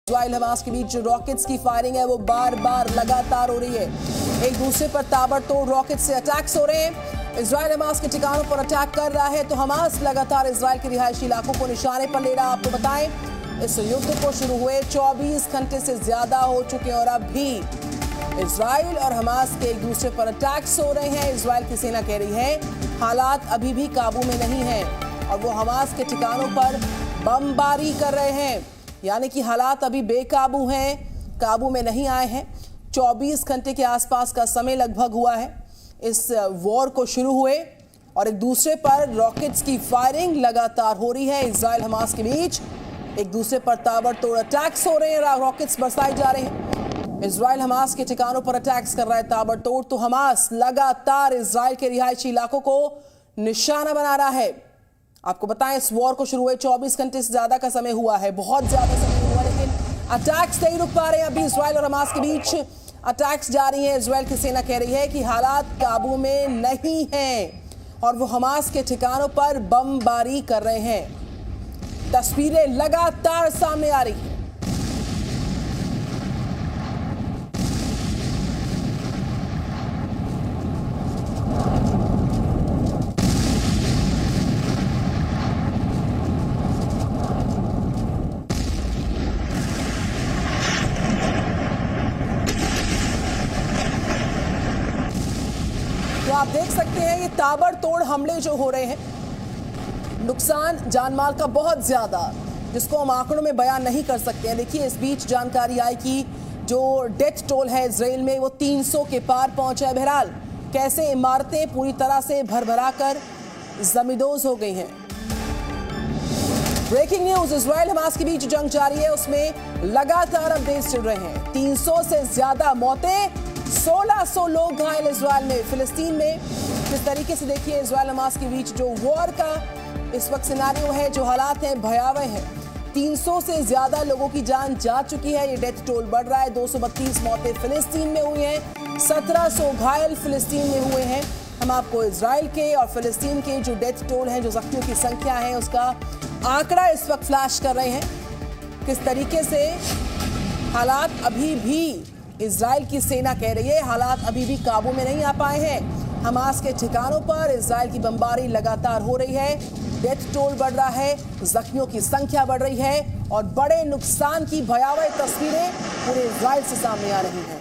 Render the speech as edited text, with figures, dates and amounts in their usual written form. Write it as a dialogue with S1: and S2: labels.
S1: Israel Hamas के बीच जो rockets की फायरिंग है वो बार बार लगातार हो रही है। एक दूसरे पर ताबड़तोड़ रॉकेट से अटैक्स हो रहे हैं। इजराइल हमास के ठिकानों पर अटैक कर रहा है तो हमास लगातार इजराइल के रिहायशी इलाकों को निशाने पर ले रहा है। आपको बताएं, इस युद्ध को शुरू हुए 24 घंटे से ज्यादा हो चुके हैं और अब भी इजराइल और हमास के एक दूसरे पर अटैक्स हो रहे हैं। इजराइल की सेना कह रही है हालात अभी भी काबू में नहीं है और वो हमास के ठिकानों पर बमबारी कर रहे हैं, यानी कि हालात अभी बेकाबू हैं, काबू में नहीं आए हैं। 24 घंटे के आसपास का समय लगभग हुआ है इस वॉर को शुरू हुए और एक दूसरे पर रॉकेट्स की फायरिंग लगातार हो रही है। इजराइल हमास के बीच एक दूसरे पर ताबड़तोड़ अटैक्स हो रहे हैं, रॉकेट्स बरसाए जा रहे हैं। इजराइल हमास के ठिकानों पर अटैक्स कर रहा है ताबड़तोड़, तो हमास लगातार इजराइल के रिहायशी इलाकों को निशाना बना रहा है। आपको बताएं, इस वॉर को शुरू हुए 24 घंटे से ज्यादा का समय हुआ है, बहुत ज्यादा समय हुआ, लेकिन अटैक्स नहीं रुक पा रहे हैं। अभी इजराइल और हमास के बीच अटैक्स जारी हैं। इजराइल की सेना कह रही है कि हालात काबू में नहीं हैं और वो हमास के ठिकानों पर बमबारी कर रहे हैं। तस्वीरें लगातार सामने आ रही हैं। तो आप देख सकते हैं ये ताबड़तोड़ हमले जो हो रहे हैं, नुकसान जानमाल का बहुत ज्यादा, जिसको हम आंकड़ों में बयान नहीं कर सकते हैं। देखिए, इस बीच जानकारी आई कि जो डेथ टोल है इजराइल में वो 300 के पार पहुंचा है। बहरहाल कैसे इमारतें पूरी तरह से भरभरा कर जमींदोज हो गई हैं। ब्रेकिंग न्यूज, इजराइल हमास के बीच जंग जारी है, उसमें लगातार अपडेट्स चल रहे हैं। 300 से ज्यादा मौतें, 1600 लोग घायल इजराइल में। फिलिस्तीन में किस तरीके से देखिए इजराइल हमास के बीच जो वॉर का इस वक्त सिनारियो है, जो हालात हैं भयावह हैं। 300 से ज्यादा लोगों की जान जा चुकी है, ये डेथ टोल बढ़ रहा है। 232 मौतें फिलिस्तीन में हुई हैं, 1700 घायल फिलिस्तीन में हुए हैं। हम आपको इजराइल के और फिलिस्तीन के जो डेथ टोल हैं, जो जख्मियों की संख्या है, उसका आंकड़ा इस वक्त फ्लैश कर रहे हैं। किस तरीके से हालात अभी भी, इजराइल की सेना कह रही है हालात अभी भी काबू में नहीं आ पाए हैं। हमास के ठिकानों पर इजराइल की बमबारी लगातार हो रही है, डेथ टोल बढ़ रहा है, जख्मियों की संख्या बढ़ रही है और बड़े नुकसान की भयावह तस्वीरें पूरे इजराइल से सामने आ रही हैं।